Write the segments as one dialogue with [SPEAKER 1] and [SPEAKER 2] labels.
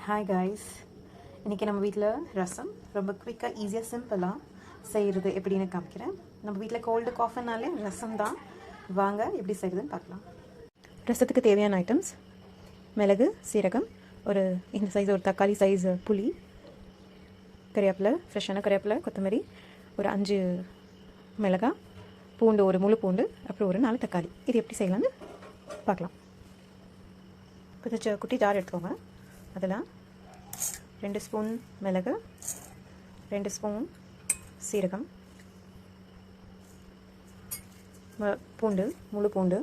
[SPEAKER 1] Hi guys, இன்றைக்கி நம்ம வீட்டில் ரசம் ரொம்ப குவிக்காக ஈஸியாக சிம்பிளாக செய்கிறது எப்படின்னு காமிக்கிறேன். நம்ம வீட்டில் கோல்டு காஃபினாலே ரசம் தான். வாங்க எப்படி செய்கிறதுன்னு பார்க்கலாம். ரசத்துக்கு தேவையான ஐட்டம்ஸ்: மிளகு, சீரகம், ஒரு இந்த சைஸ் ஒரு தக்காளி சைஸ் புளி, கறிவேப்பிலை, ஃப்ரெஷ்ஷான கறிவேப்பிலை, கொத்தமல்லி, ஒரு 5 மிளகாய், பூண்டு, ஒரு முழு பூண்டு, அப்புறம் ஒரு 4 தக்காளி. இது எப்படி செய்யலான்னு பார்க்கலாம். கொஞ்சம் குட்டி ஜார் எடுத்துக்கோங்க. அதில் 2 ஸ்பூன் மிளகு, 2 ஸ்பூன் சீரகம், பூண்டு, முழு பூண்டு,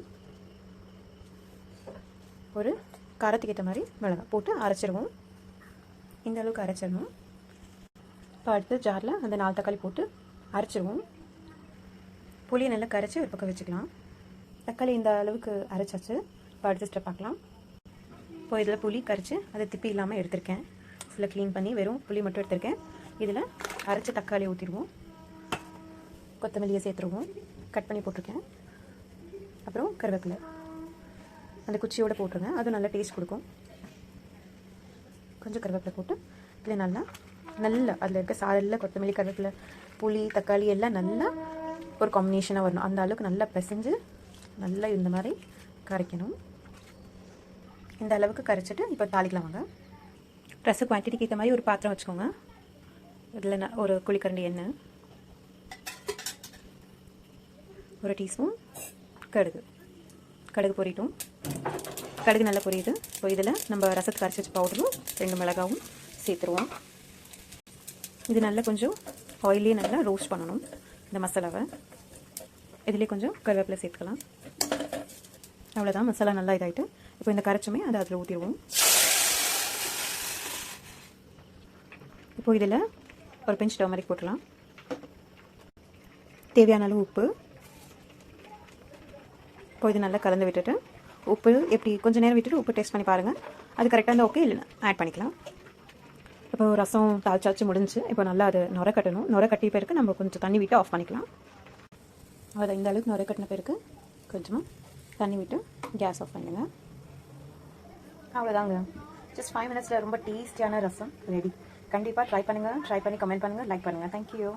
[SPEAKER 1] ஒரு காரத்துக்கு ஏற்ற மாதிரி மிளகாய் போட்டு அரைச்சிடுவோம். இந்த அளவுக்கு அரைச்சிடணும். இப்போ அடுத்து ஜாரில் அந்த 4 தக்காளி போட்டு அரைச்சிடுவோம். புளியை நல்லா கரைச்சி ஒரு பக்கம் வச்சுக்கலாம். தக்காளி இந்த அளவுக்கு அரைச்சாச்சு. இப்போ அடுத்த ஸ்டெப் பார்க்கலாம். இப்போ இதில் புளி கரைச்சி அதை திப்பி இல்லாமல் எடுத்திருக்கேன். ஃபுல்லாக க்ளீன் பண்ணி வெறும் புளி மட்டும் எடுத்திருக்கேன். இதில் அரைச்ச தக்காளி ஊற்றிடுவோம். கொத்தமல்லியை சேர்த்துருவோம், கட் பண்ணி போட்டிருக்கேன். அப்புறம் கருவேப்பிலை அந்த குச்சியோடு போட்டுருங்க, அது நல்லா டேஸ்ட் கொடுக்கும். கொஞ்சம் கருவேப்பிலை போட்டு இதில் நல்லா அதில் இருக்க சாரில் கொத்தமல்லி, கருவேப்பிலை, புளி, தக்காளி எல்லாம் நல்லா ஒரு காம்பினேஷனாக வரணும். அந்த அளவுக்கு நல்லா பிசைஞ்சு நல்லா இந்த மாதிரி கரைக்கணும். இந்த அளவுக்கு கரைச்சிட்டு இப்போ தாளிக்கலாம். வாங்க. ரச குவான்டிட்டிக்கு ஏற்ற மாதிரி ஒரு பாத்திரம் வச்சுக்கோங்க. இதில் ஒரு குழிக்கரண்டி எண்ணெய், ஒரு டீஸ்பூன் கடுகு பொரியட்டும். கடுகு நல்லா பொரியுது. இப்போ இதில் நம்ம ரசத்துக்கு அரைச்சி வச்ச பவுடரும் 2 மிளகாவும் சேர்த்துருவோம். இது நல்லா கொஞ்சம் ஆயிலே நல்லா ரோஸ்ட் பண்ணணும். இந்த மசாலாவை இதிலே கொஞ்சம் கருவேப்பிலை சேர்த்துக்கலாம். அவ்வளோதான், மசாலா நல்லா இதாகிட்டு இப்போ இந்த கரைச்சுமே அதை அதில் ஊற்றிடுவோம். இப்போ இதில் ஒரு பிஞ்ச் டர்மரிக் போட்டுடலாம். தேவையான அளவு உப்பு. இப்போ இது நல்லா கலந்து விட்டுட்டு உப்பு எப்படி கொஞ்சம் நேரம் விட்டுட்டு உப்பு டேஸ்ட் பண்ணி பாருங்கள். அது கரெக்டாக இருந்தால் ஓகே, இல்லைன்னா ஆட் பண்ணிக்கலாம். இப்போ ரசம் தாளிச்சாச்சு முடிஞ்சு. இப்போ நல்லா அது நுர கட்டணும். நுர கட்டிய பிறகு நம்ம கொஞ்சம் தண்ணி விட்டு ஆஃப் பண்ணிக்கலாம். அதை இந்த அளவுக்கு நுர கட்டின பிறகு கொஞ்சமாக தண்ணி விட்டு கேஸ் ஆஃப் பண்ணுங்க. அவ்வளோதாங்க. ஜஸ்ட் 5 மினிட்ஸில் ரொம்ப டேஸ்டியான ரசம் ரெடி. கண்டிப்பாக ட்ரை பண்ணுங்கள். ட்ரை பண்ணி கமெண்ட் பண்ணுங்கள், லைக் பண்ணுங்கள். தேங்க்யூ.